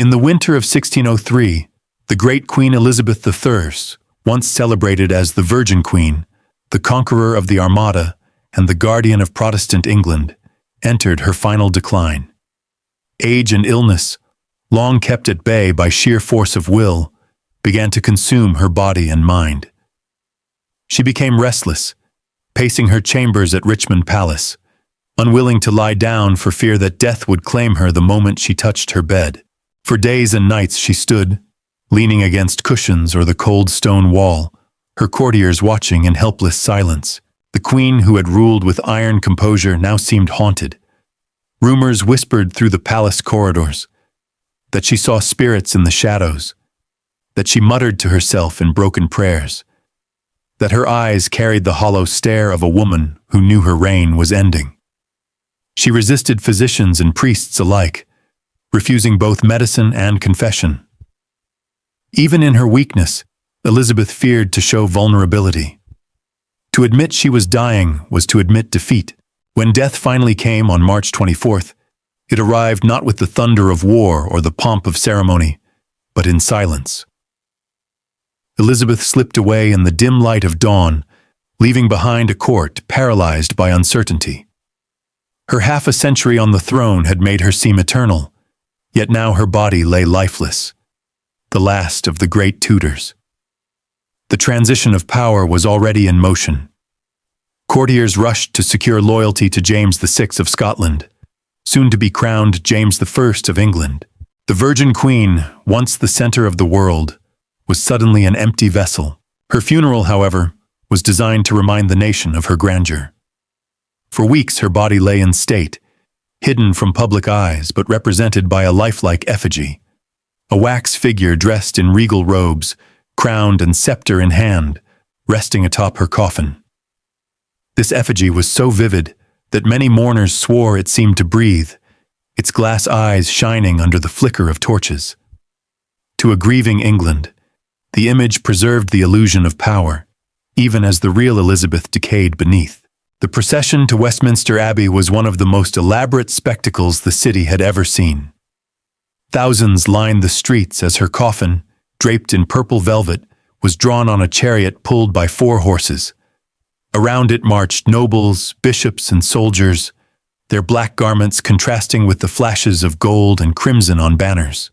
In the winter of 1603, the great Queen Elizabeth I, once celebrated as the Virgin Queen, the conqueror of the Armada and the guardian of Protestant England, entered her final decline. Age and illness, long kept at bay by sheer force of will, began to consume her body and mind. She became restless, pacing her chambers at Richmond Palace, unwilling to lie down for fear that death would claim her the moment she touched her bed. For days and nights she stood, leaning against cushions or the cold stone wall, her courtiers watching in helpless silence. The queen who had ruled with iron composure now seemed haunted. Rumors whispered through the palace corridors that she saw spirits in the shadows, that she muttered to herself in broken prayers, that her eyes carried the hollow stare of a woman who knew her reign was ending. She resisted physicians and priests alike, refusing both medicine and confession. Even in her weakness, Elizabeth feared to show vulnerability. To admit she was dying was to admit defeat. When death finally came on March 24th, it arrived not with the thunder of war or the pomp of ceremony, but in silence. Elizabeth slipped away in the dim light of dawn, leaving behind a court paralyzed by uncertainty. Her half a century on the throne had made her seem eternal, yet now her body lay lifeless, the last of the great Tudors. The transition of power was already in motion. Courtiers rushed to secure loyalty to James VI of Scotland, soon to be crowned James I of England. The Virgin Queen, once the center of the world, was suddenly an empty vessel. Her funeral, however, was designed to remind the nation of her grandeur. For weeks her body lay in state, hidden from public eyes but represented by a lifelike effigy, a wax figure dressed in regal robes, crowned and scepter in hand, resting atop her coffin. This effigy was so vivid that many mourners swore it seemed to breathe, its glass eyes shining under the flicker of torches. To a grieving England, the image preserved the illusion of power, even as the real Elizabeth decayed beneath. The procession to Westminster Abbey was one of the most elaborate spectacles the city had ever seen. Thousands lined the streets as her coffin, draped in purple velvet, was drawn on a chariot pulled by 4 horses. Around it marched nobles, bishops, and soldiers, their black garments contrasting with the flashes of gold and crimson on banners.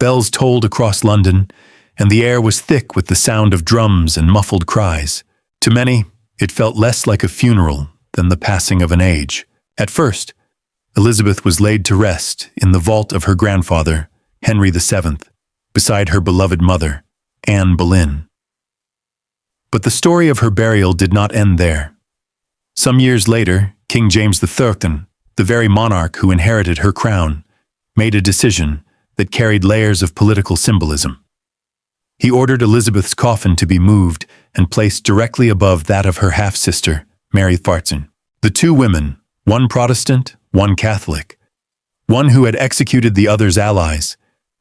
Bells tolled across London, and the air was thick with the sound of drums and muffled cries. To many, it felt less like a funeral than the passing of an age. At first, Elizabeth was laid to rest in the vault of her grandfather, Henry VII, beside her beloved mother, Anne Boleyn. But the story of her burial did not end there. Some years later, King James III, the very monarch who inherited her crown, made a decision that carried layers of political symbolism. He ordered Elizabeth's coffin to be moved and placed directly above that of her half-sister, Mary Fartzen. The 2 women, one Protestant, one Catholic, one who had executed the other's allies,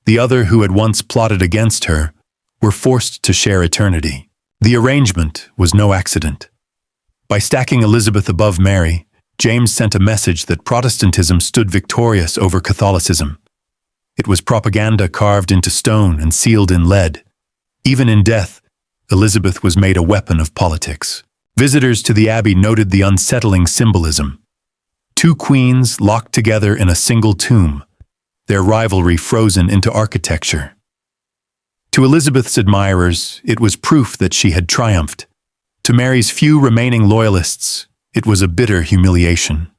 the other who had once plotted against her, were forced to share eternity. The arrangement was no accident. By stacking Elizabeth above Mary, James sent a message that Protestantism stood victorious over Catholicism. It was propaganda carved into stone and sealed in lead. Even in death, Elizabeth was made a weapon of politics. Visitors to the abbey noted the unsettling symbolism. 2 queens locked together in a single tomb, their rivalry frozen into architecture. To Elizabeth's admirers, it was proof that she had triumphed. To Mary's few remaining loyalists, it was a bitter humiliation.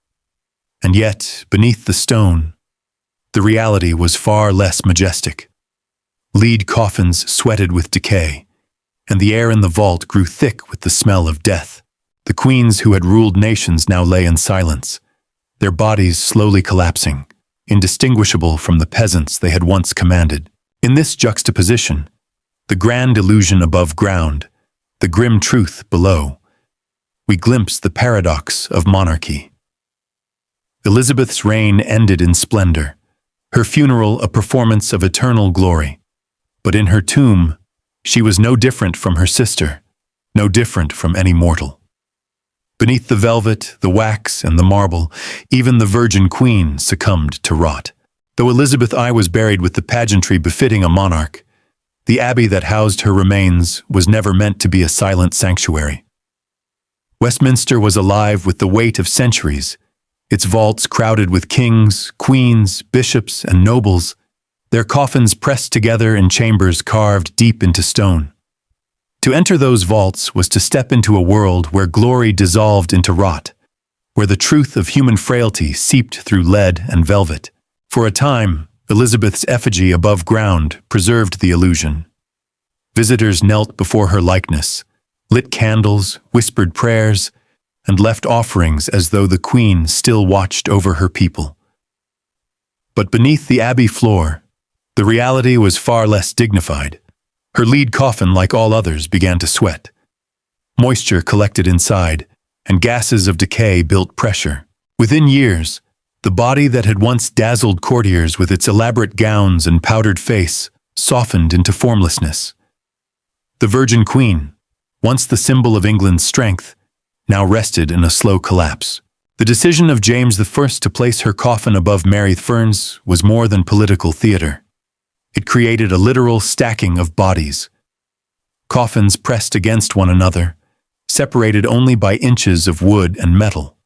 And yet, beneath the stone, the reality was far less majestic. Lead coffins sweated with decay, and the air in the vault grew thick with the smell of death. The queens who had ruled nations now lay in silence, their bodies slowly collapsing, indistinguishable from the peasants they had once commanded. In this juxtaposition, the grand illusion above ground, the grim truth below, we glimpse the paradox of monarchy. Elizabeth's reign ended in splendor, her funeral a performance of eternal glory. But in her tomb, she was no different from her sister, no different from any mortal. Beneath the velvet, the wax, and the marble, even the Virgin Queen succumbed to rot. Though Elizabeth I was buried with the pageantry befitting a monarch, the abbey that housed her remains was never meant to be a silent sanctuary. Westminster was alive with the weight of centuries, its vaults crowded with kings, queens, bishops, and nobles, their coffins pressed together in chambers carved deep into stone. To enter those vaults was to step into a world where glory dissolved into rot, where the truth of human frailty seeped through lead and velvet. For a time, Elizabeth's effigy above ground preserved the illusion. Visitors knelt before her likeness, lit candles, whispered prayers, and left offerings as though the Queen still watched over her people. But beneath the abbey floor, the reality was far less dignified. Her lead coffin, like all others, began to sweat. Moisture collected inside, and gases of decay built pressure. Within years, the body that had once dazzled courtiers with its elaborate gowns and powdered face softened into formlessness. The Virgin Queen, once the symbol of England's strength, now rested in a slow collapse. The decision of James I to place her coffin above Mary Fern's was more than political theater. It created a literal stacking of bodies. Coffins pressed against one another, separated only by inches of wood and metal.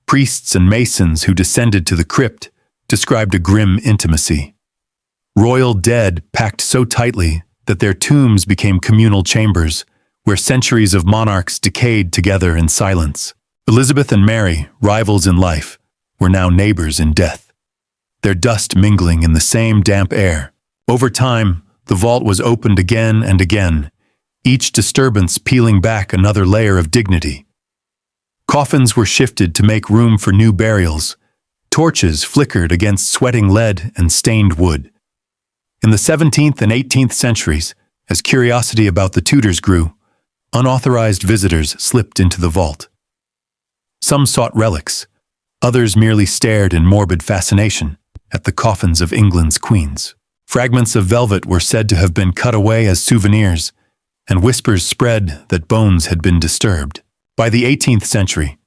Priests and masons who descended to the crypt described a grim intimacy. Royal dead packed so tightly that their tombs became communal chambers, where centuries of monarchs decayed together in silence. Elizabeth and Mary, rivals in life, were now neighbors in death, their dust mingling in the same damp air. Over time, the vault was opened again and again, each disturbance peeling back another layer of dignity. Coffins were shifted to make room for new burials. Torches flickered against sweating lead and stained wood. In the 17th and 18th centuries, as curiosity about the Tudors grew, unauthorized visitors slipped into the vault. Some sought relics, others merely stared in morbid fascination at the coffins of England's queens. Fragments of velvet were said to have been cut away as souvenirs, and whispers spread that bones had been disturbed. By the 18th century,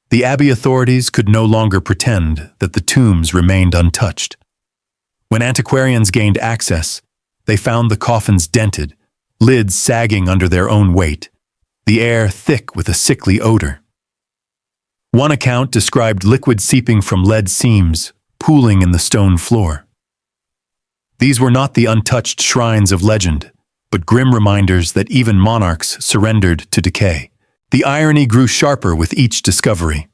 the abbey authorities could no longer pretend that the tombs remained untouched. When antiquarians gained access, they found the coffins dented, lids sagging under their own weight, the air thick with a sickly odor. One account described liquid seeping from lead seams, pooling in the stone floor. These were not the untouched shrines of legend, but grim reminders that even monarchs surrendered to decay. The irony grew sharper with each discovery.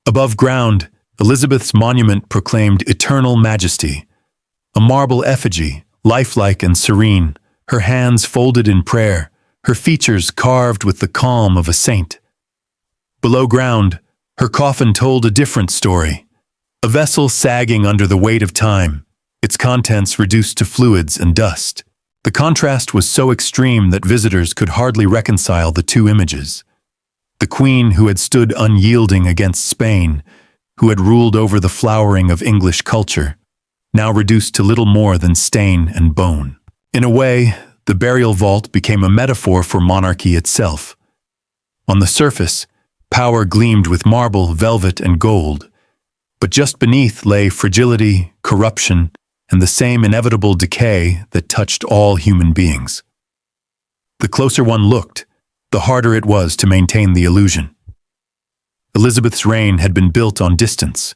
Above ground, Elizabeth's monument proclaimed eternal majesty, a marble effigy, lifelike and serene, her hands folded in prayer, her features carved with the calm of a saint. Below ground, her coffin told a different story, a vessel sagging under the weight of time, its contents reduced to fluids and dust. The contrast was so extreme that visitors could hardly reconcile the two images. The Queen who had stood unyielding against Spain, who had ruled over the flowering of English culture, now reduced to little more than stain and bone. In a way, the burial vault became a metaphor for monarchy itself. On the surface, power gleamed with marble, velvet, and gold, but just beneath lay fragility, corruption, and the same inevitable decay that touched all human beings. The closer one looked, the harder it was to maintain the illusion. Elizabeth's reign had been built on distance.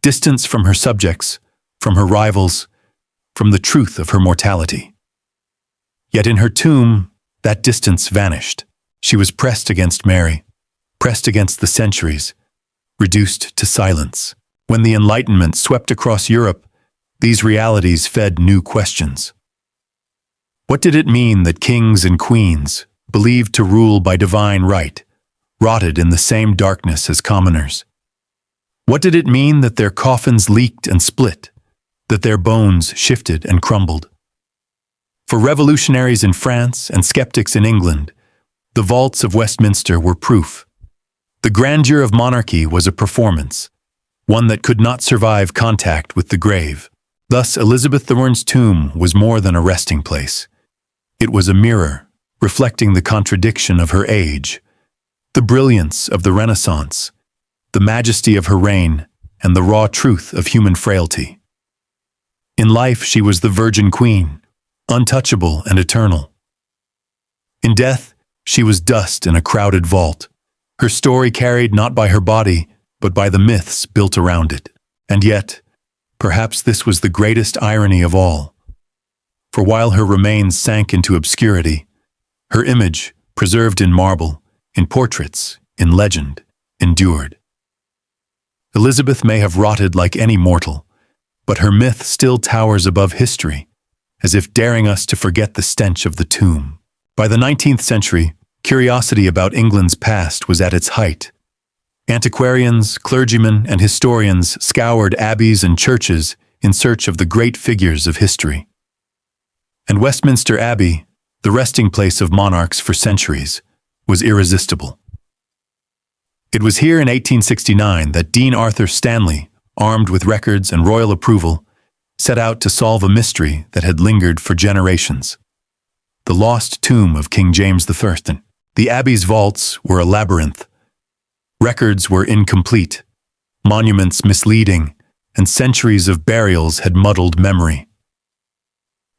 Distance from her subjects, from her rivals, from the truth of her mortality. Yet in her tomb, that distance vanished. She was pressed against Mary, pressed against the centuries, reduced to silence. When the Enlightenment swept across Europe, these realities fed new questions. What did it mean that kings and queens, believed to rule by divine right, rotted in the same darkness as commoners? What did it mean that their coffins leaked and split, that their bones shifted and crumbled? For revolutionaries in France and skeptics in England, the vaults of Westminster were proof. The grandeur of monarchy was a performance, one that could not survive contact with the grave. Thus, Elizabeth I's tomb was more than a resting place. It was a mirror, reflecting the contradiction of her age, the brilliance of the Renaissance, the majesty of her reign, and the raw truth of human frailty. In life, she was the Virgin Queen, untouchable and eternal. In death, she was dust in a crowded vault, her story carried not by her body, but by the myths built around it. And yet, perhaps this was the greatest irony of all. For while her remains sank into obscurity, her image, preserved in marble, in portraits, in legend, endured. Elizabeth may have rotted like any mortal, but her myth still towers above history, as if daring us to forget the stench of the tomb. By the 19th century, curiosity about England's past was at its height. Antiquarians, clergymen, and historians scoured abbeys and churches in search of the great figures of history. And Westminster Abbey, the resting place of monarchs for centuries, was irresistible. It was here in 1869 that Dean Arthur Stanley, armed with records and royal approval, set out to solve a mystery that had lingered for generations. The lost tomb of King James I. The Abbey's vaults were a labyrinth. Records were incomplete, monuments misleading, and centuries of burials had muddled memory.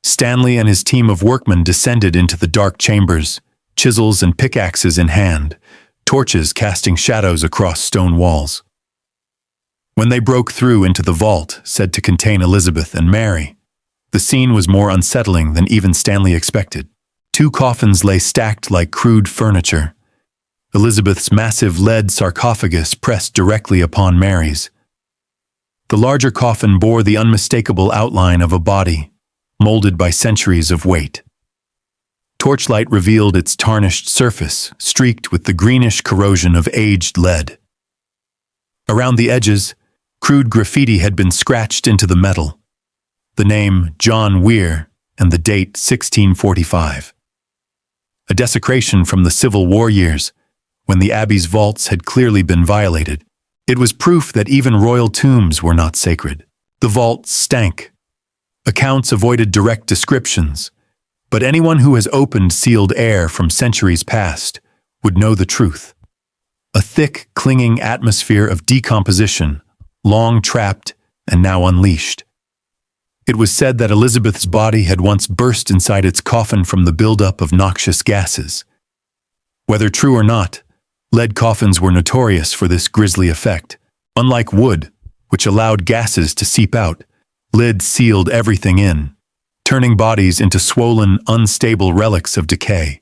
Stanley and his team of workmen descended into the dark chambers, chisels and pickaxes in hand, torches casting shadows across stone walls. When they broke through into the vault said to contain Elizabeth and Mary, the scene was more unsettling than even Stanley expected. 2 coffins lay stacked like crude furniture. Elizabeth's massive lead sarcophagus pressed directly upon Mary's. The larger coffin bore the unmistakable outline of a body, molded by centuries of weight. Torchlight revealed its tarnished surface, streaked with the greenish corrosion of aged lead. Around the edges, crude graffiti had been scratched into the metal. The name John Weir and the date 1645. A desecration from the Civil War years, when the Abbey's vaults had clearly been violated. It was proof that even royal tombs were not sacred. The vaults stank. Accounts avoided direct descriptions, but anyone who has opened sealed air from centuries past would know the truth. A thick, clinging atmosphere of decomposition, long trapped and now unleashed. It was said that Elizabeth's body had once burst inside its coffin from the buildup of noxious gases. Whether true or not, lead coffins were notorious for this grisly effect. Unlike wood, which allowed gases to seep out, lead sealed everything in, turning bodies into swollen, unstable relics of decay.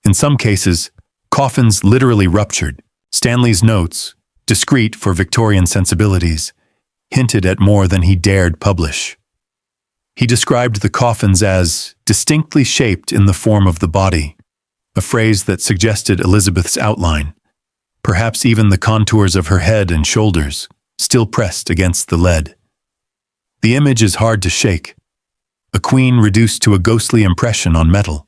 In some cases, coffins literally ruptured. Stanley's notes, discreet for Victorian sensibilities, hinted at more than he dared publish. He described the coffins as distinctly shaped in the form of the body, a phrase that suggested Elizabeth's outline, perhaps even the contours of her head and shoulders, still pressed against the lead. The image is hard to shake. A queen reduced to a ghostly impression on metal,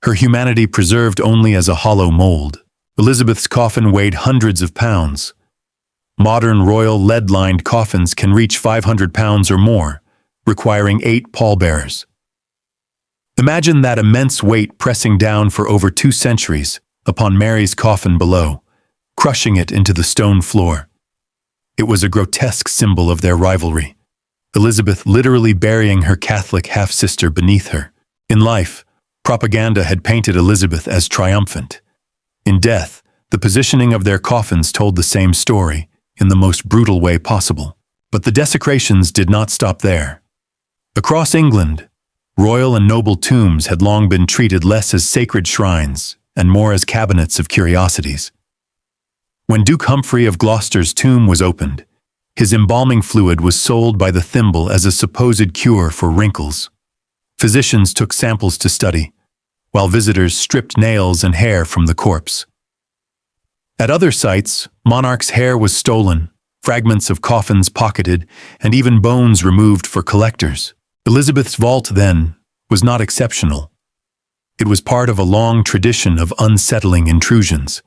her humanity preserved only as a hollow mold. Elizabeth's coffin weighed hundreds of pounds. Modern royal lead-lined coffins can reach 500 pounds or more, requiring 8 pallbearers. Imagine that immense weight pressing down for over 2 centuries upon Mary's coffin below, crushing it into the stone floor. It was a grotesque symbol of their rivalry, Elizabeth literally burying her Catholic half-sister beneath her. In life, propaganda had painted Elizabeth as triumphant. In death, the positioning of their coffins told the same story, in the most brutal way possible. But the desecrations did not stop there. Across England, royal and noble tombs had long been treated less as sacred shrines and more as cabinets of curiosities. When Duke Humphrey of Gloucester's tomb was opened, his embalming fluid was sold by the thimble as a supposed cure for wrinkles. Physicians took samples to study, while visitors stripped nails and hair from the corpse. At other sites, monarchs' hair was stolen, fragments of coffins pocketed, and even bones removed for collectors. Elizabeth's vault, then, was not exceptional. It was part of a long tradition of unsettling intrusions.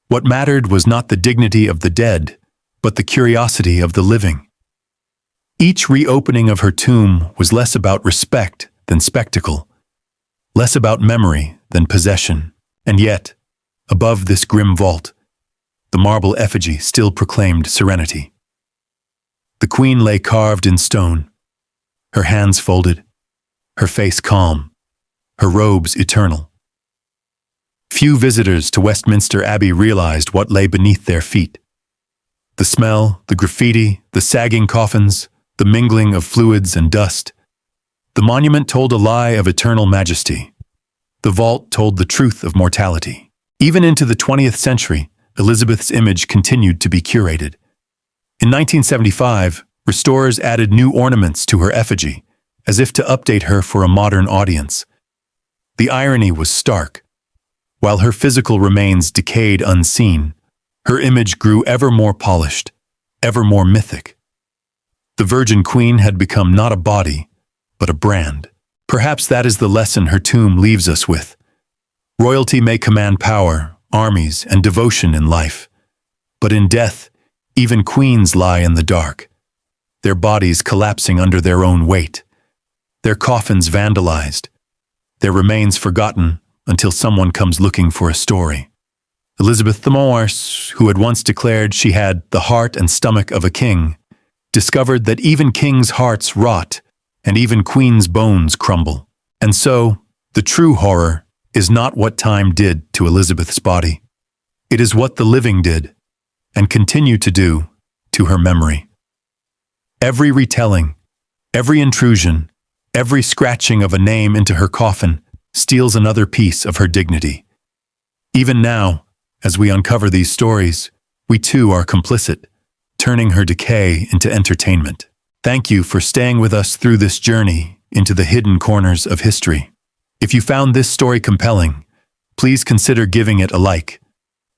What mattered was not the dignity of the dead, but the curiosity of the living. Each reopening of her tomb was less about respect than spectacle, less about memory than possession. And yet, above this grim vault, the marble effigy still proclaimed serenity. The queen lay carved in stone, her hands folded, her face calm, her robes eternal. Few visitors to Westminster Abbey realized what lay beneath their feet. The smell, the graffiti, the sagging coffins, the mingling of fluids and dust. The monument told a lie of eternal majesty. The vault told the truth of mortality. Even into the 20th century, Elizabeth's image continued to be curated. In 1975, restorers added new ornaments to her effigy, as if to update her for a modern audience. The irony was stark. While her physical remains decayed unseen, her image grew ever more polished, ever more mythic. The Virgin Queen had become not a body, but a brand. Perhaps that is the lesson her tomb leaves us with. Royalty may command power, armies, and devotion in life. But in death, even queens lie in the dark, their bodies collapsing under their own weight, their coffins vandalized, their remains forgotten until someone comes looking for a story. Elizabeth the Morse, who had once declared she had the heart and stomach of a king, discovered that even kings' hearts rot and even queens' bones crumble. And so, the true horror is not what time did to Elizabeth's body. It is what the living did, and continue to do, to her memory. Every retelling, every intrusion, every scratching of a name into her coffin steals another piece of her dignity. Even now, as we uncover these stories, we too are complicit, turning her decay into entertainment. Thank you for staying with us through this journey into the hidden corners of history. If you found this story compelling, please consider giving it a like.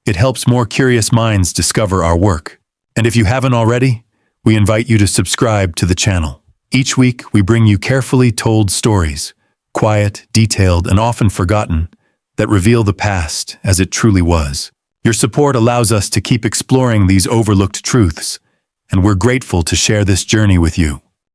It helps more curious minds discover our work. And if you haven't already, we invite you to subscribe to the channel. Each week, we bring you carefully told stories, quiet, detailed, and often forgotten, that reveal the past as it truly was. Your support allows us to keep exploring these overlooked truths, and we're grateful to share this journey with you.